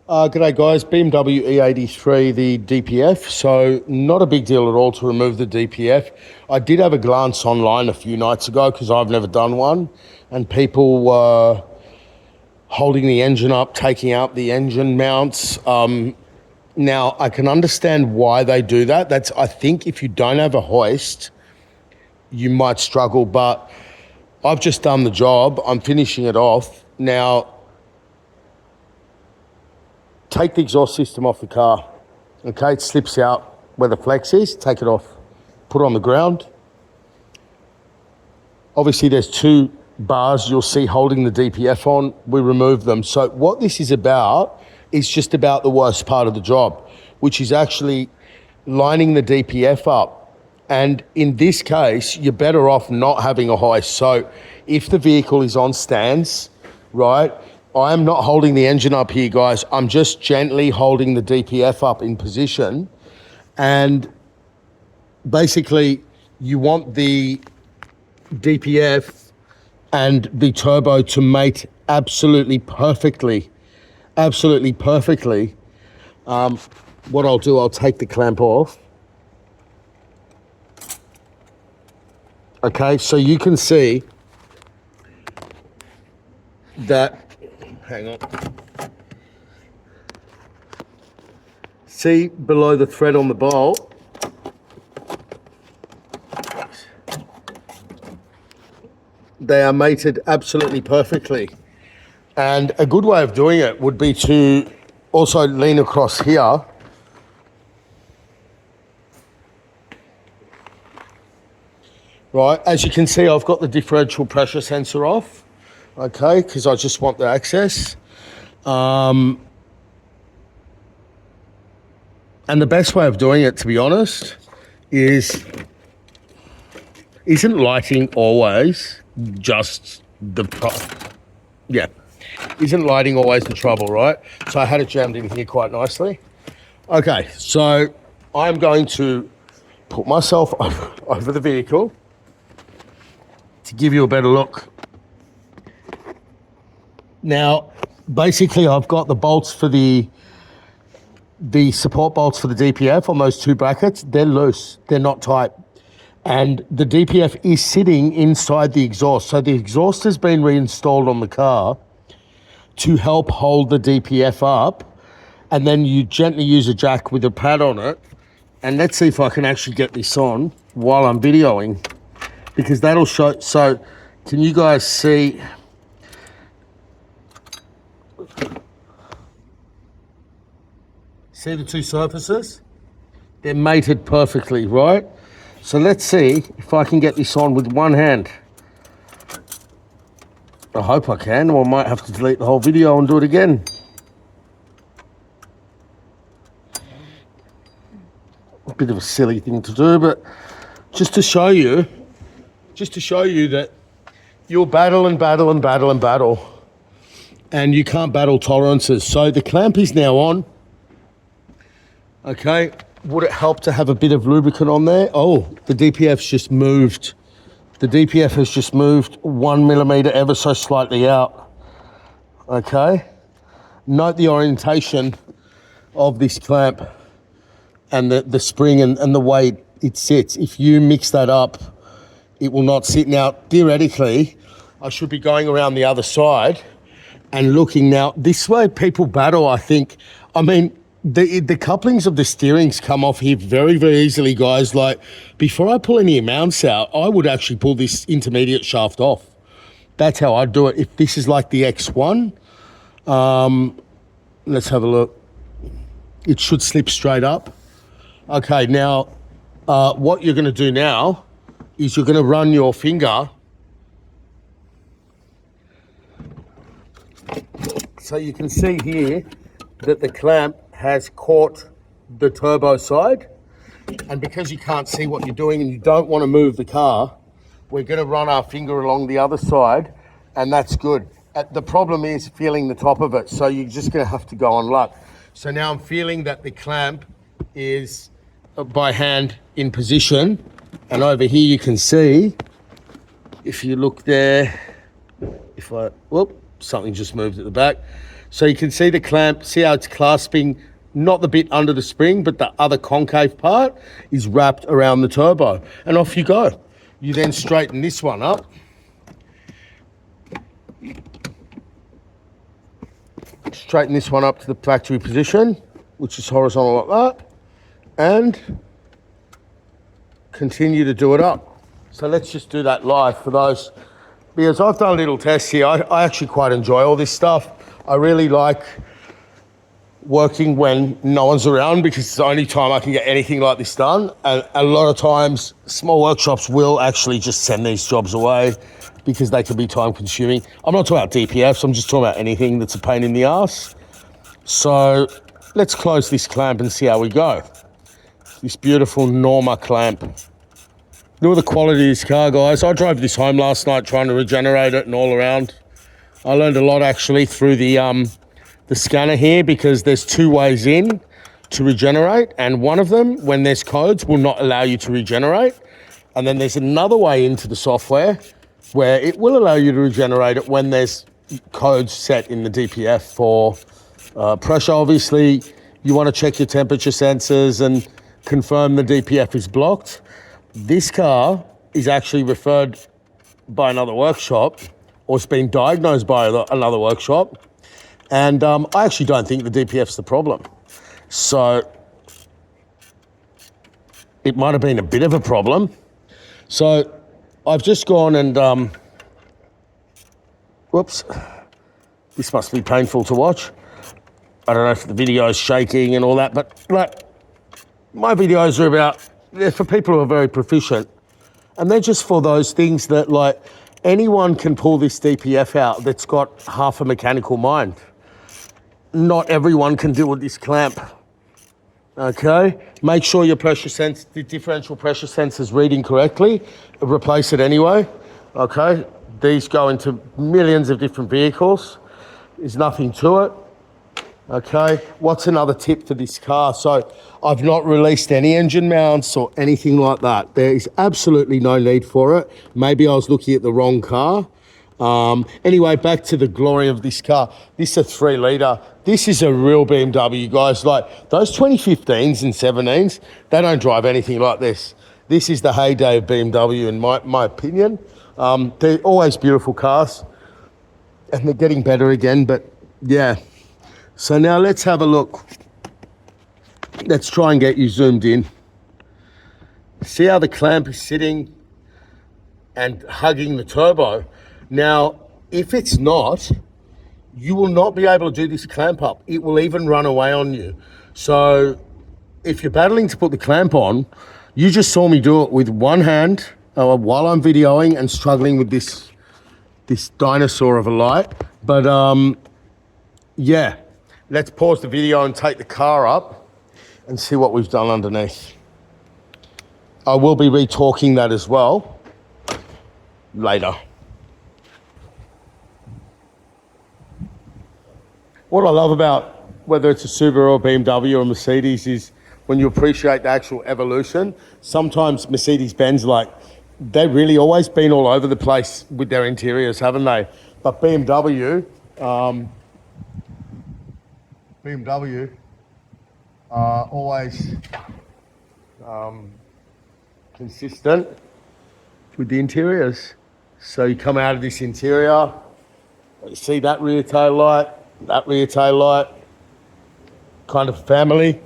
G'day guys, BMW E83 the DPF, so not a big deal at all to remove the DPF. I did have a glance online a few nights ago because I've never done one, and people were holding the engine up, taking out the engine mounts. Now I can understand why they do that. I think if you don't have a hoist, you might struggle, but I've just done the job. I'm finishing it off. Now, take the exhaust system off the car. Okay, it slips out where the flex is. Take it off, put it on the ground. Obviously, there's two bars you'll see holding the DPF on. We remove them. So what this is about is just about the worst part of the job, which is actually lining the DPF up. And in this case, you're better off not having a hoist. So if the vehicle is on stands, right, I am not holding the engine up here, guys. I'm just gently holding the DPF up in position. And basically, you want the DPF and the turbo to mate absolutely perfectly. Absolutely perfectly. What I'll do, I'll take the clamp off. Okay, so you can see that, hang on. See below the thread on the bolt, they are mated absolutely perfectly. And a good way of doing it would be to also lean across here. Right, as you can see, I've got the differential pressure sensor off, okay, because I just want the access. And the best way of doing it, to be honest, isn't lighting always just the isn't lighting always the trouble, right? So I had it jammed in here quite nicely. Okay, so I'm going to put myself over the vehicle to give you a better look. Now, basically, I've got the bolts for the support bolts for the DPF on those two brackets. They're loose, they're not tight. And the DPF is sitting inside the exhaust. So the exhaust has been reinstalled on the car to help hold the DPF up. And then you gently use a jack with a pad on it. And let's see if I can actually get this on while I'm videoing, because that'll show. So can you guys see? See the two surfaces? They're mated perfectly, right? So let's see if I can get this on with one hand. I hope I can, or I might have to delete the whole video and do it again. A bit of a silly thing to do, but just to show you that you'll battle and battle and battle and battle, and you can't battle tolerances. So the clamp is now on. Okay, would it help to have a bit of lubricant on there? Oh, the DPF's just moved. The DPF has just moved 1 millimeter ever so slightly out. Okay, note the orientation of this clamp and the spring and the way it sits. If you mix that up, it will not sit. Now, theoretically, I should be going around the other side and looking. Now, this way people battle, I think. I mean, the couplings of the steerings come off here very, very easily, guys. Like, before I pull any mounts out, I would actually pull this intermediate shaft off. That's how I'd do it. If this is like the X1, let's have a look. It should slip straight up. Okay, now, what you're gonna do now is you're gonna run your finger. So you can see here that the clamp has caught the turbo side. And because you can't see what you're doing and you don't want to move the car, we're going to run our finger along the other side, and that's good. The problem is feeling the top of it, so you're just going to have to go on luck. So now I'm feeling that the clamp is by hand in position, and over here you can see, if you look there, if I, whoop, something just moved at the back. So you can see the clamp, see how it's clasping, not the bit under the spring, but the other concave part is wrapped around the turbo. And off you go. You then straighten this one up. Straighten this one up to the factory position, which is horizontal like that, and continue to do it up. So let's just do that live for those, because I've done a little test here. I actually quite enjoy all this stuff. I really like working when no one's around, because it's the only time I can get anything like this done. And a lot of times small workshops will actually just send these jobs away because they can be time consuming. I'm not talking about DPFs, I'm just talking about anything that's a pain in the ass. So let's close this clamp and see how we go. This beautiful Norma clamp. Look at the quality of this car, guys. I drove this home last night trying to regenerate it and all around. I learned a lot actually through the scanner here, because there's two ways in to regenerate, and one of them, when there's codes, will not allow you to regenerate. And then there's another way into the software where it will allow you to regenerate it when there's codes set in the DPF for pressure. Obviously, you want to check your temperature sensors and confirm the DPF is blocked. This car is actually referred by another workshop, or it's been diagnosed by another workshop. And I actually don't think the DPF's the problem. So it might have been a bit of a problem. So I've just gone and, whoops, this must be painful to watch. I don't know if the video is shaking and all that, but like, my videos are about, they're for people who are very proficient. And they're just for those things that, like, anyone can pull this DPF out that's got half a mechanical mind. Not everyone can deal with this clamp. Okay, make sure your the differential pressure sensor's reading correctly. Replace it anyway. Okay, these go into millions of different vehicles. There's nothing to it. Okay, what's another tip for this car? So I've not released any engine mounts or anything like that. There is absolutely no need for it. Maybe I was looking at the wrong car. Anyway, back to the glory of this car. This is a 3 litre. This is a real BMW, guys. Like those 2015s and 17s, they don't drive anything like this. This is the heyday of BMW in my opinion. They're always beautiful cars, and they're getting better again, but yeah. So now let's have a look. Let's try and get you zoomed in. See how the clamp is sitting and hugging the turbo. Now, if it's not, you will not be able to do this clamp up. It will even run away on you. So if you're battling to put the clamp on, you just saw me do it with one hand while I'm videoing and struggling with this dinosaur of a light. But yeah, let's pause the video and take the car up and see what we've done underneath. I will be re-talking that as well later. What I love about whether it's a Subaru or BMW or Mercedes is when you appreciate the actual evolution. Sometimes Mercedes-Benz, like, they've really always been all over the place with their interiors, haven't they? But BMW are always consistent with the interiors. So you come out of this interior, you see that rear tail light, that rear tail light, kind of family.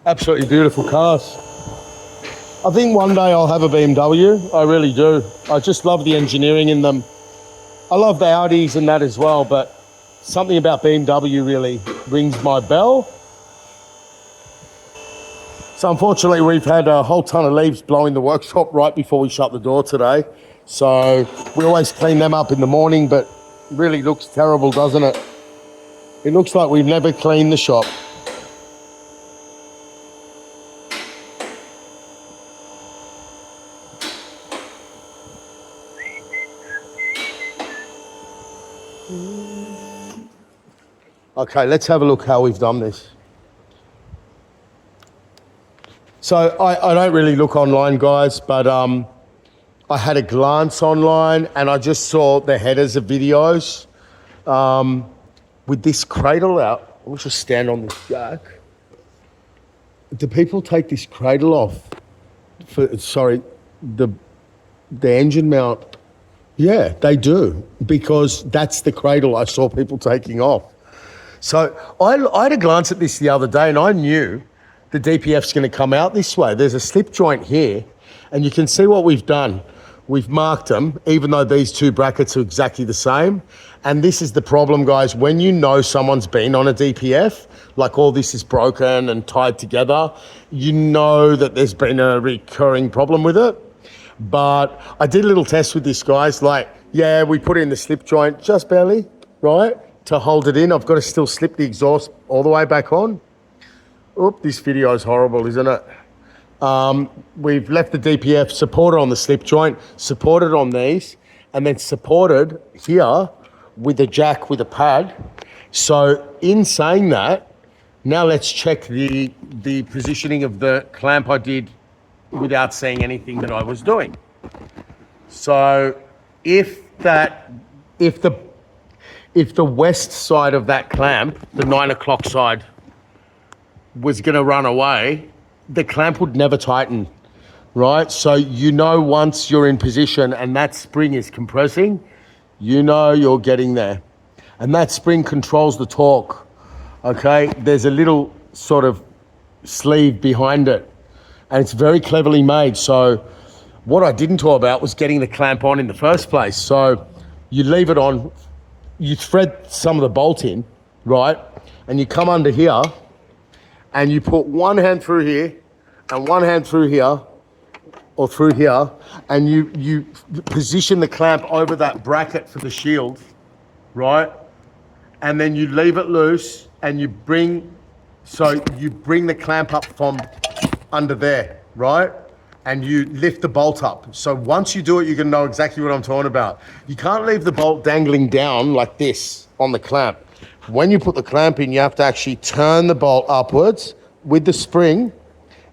Absolutely beautiful cars. I think one day I'll have a BMW, I really do. I just love the engineering in them. I love the Audis and that as well, but something about BMW really rings my bell. So unfortunately, we've had a whole ton of leaves blowing the workshop right before we shut the door today. So we always clean them up in the morning, but it really looks terrible, doesn't it? It looks like we've never cleaned the shop. Okay, let's have a look how we've done this. So I don't really look online, guys, but I had a glance online and I just saw the headers of videos with this cradle out, I'll just stand on this jack. Do people take this cradle off the engine mount? Yeah, they do, because that's the cradle I saw people taking off. So I had a glance at this the other day and I knew the DPF's going to come out this way. There's a slip joint here and you can see what we've done. We've marked them, even though these two brackets are exactly the same. And this is the problem, guys. When you know someone's been on a DPF, like all this is broken and tied together, you know that there's been a recurring problem with it. But I did a little test with this, guys. Like, yeah, we put in the slip joint just barely, right, to hold it in. I've got to still slip the exhaust all the way back on. Oop, this video is horrible, isn't it? We've left the DPF supported on the slip joint, supported on these, and then supported here with a jack with a pad. So in saying that, now let's check the positioning of the clamp I did without seeing anything that I was doing. So if the west side of that clamp, the 9 o'clock side, was going to run away, the clamp would never tighten, right? So you know once you're in position and that spring is compressing, you know you're getting there. And that spring controls the torque, okay? There's a little sort of sleeve behind it and it's very cleverly made. So what I didn't talk about was getting the clamp on in the first place. So you leave it on, you thread some of the bolt in, right? And you come under here and you put one hand through here and one hand through here or through here, and you position the clamp over that bracket for the shield, right? And then you leave it loose and you bring the clamp up from under there, right? And you lift the bolt up. So once you do it, you're gonna know exactly what I'm talking about. You can't leave the bolt dangling down like this on the clamp. When you put the clamp in, you have to actually turn the bolt upwards with the spring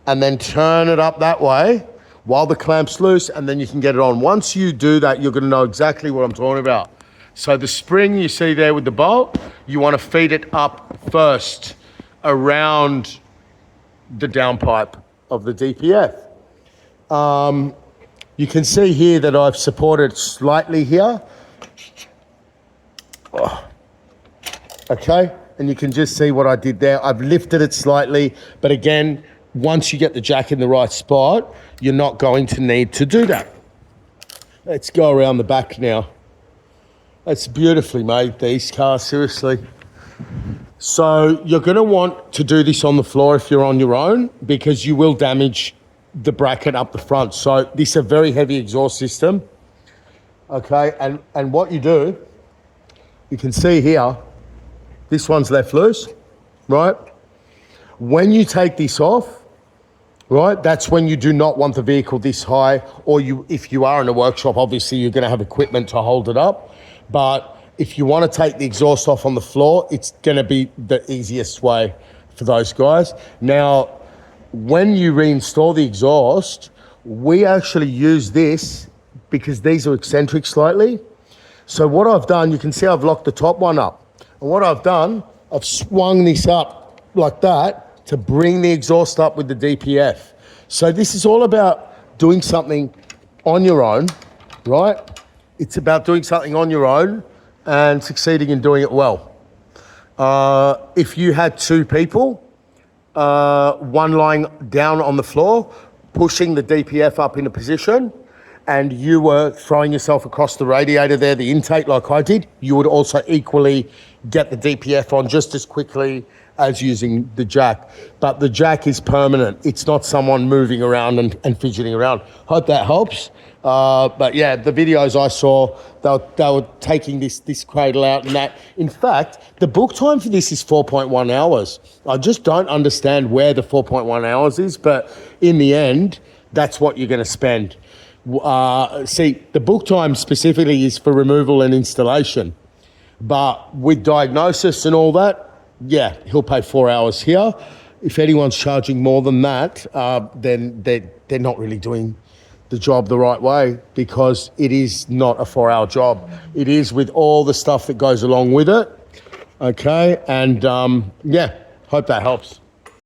and then turn it up that way while the clamp's loose, and then you can get it on. Once you do that, you're gonna know exactly what I'm talking about. So the spring you see there with the bolt, you wanna feed it up first around the downpipe of the DPF. You can see here that I've supported slightly here. Okay, and you can just see what I did there. I've lifted it slightly, but again, once you get the jack in the right spot, you're not going to need to do that. Let's go around the back now. It's beautifully made, these cars, seriously. So you're gonna want to do this on the floor if you're on your own, because you will damage the bracket up the front. So this is a very heavy exhaust system. Okay, and what you do, you can see here, this one's left loose, right? When you take this off, right, that's when you do not want the vehicle this high, or if you are in a workshop, obviously you're gonna have equipment to hold it up. But if you wanna take the exhaust off on the floor, it's gonna be the easiest way for those guys. Now, when you reinstall the exhaust, we actually use this because these are eccentric slightly. So what I've done, you can see I've locked the top one up. And what I've done, I've swung this up like that to bring the exhaust up with the DPF. So this is all about doing something on your own, right? It's about doing something on your own and succeeding in doing it well. If you had two people, one lying down on the floor, pushing the DPF up into position, and you were throwing yourself across the radiator there, the intake like I did, you would also equally get the DPF on just as quickly as using the jack. But the jack is permanent. It's not someone moving around and fidgeting around. Hope that helps. But yeah, the videos I saw, they were taking this cradle out and that. In fact, the book time for this is 4.1 hours. I just don't understand where the 4.1 hours is, but in the end, that's what you're gonna spend. See, the book time specifically is for removal and installation. But with diagnosis and all that, yeah, he'll pay 4 hours here. If anyone's charging more than that, then they're not really doing the job the right way, because it is not a 4-hour job. It is, with all the stuff that goes along with it. Okay, and yeah, hope that helps.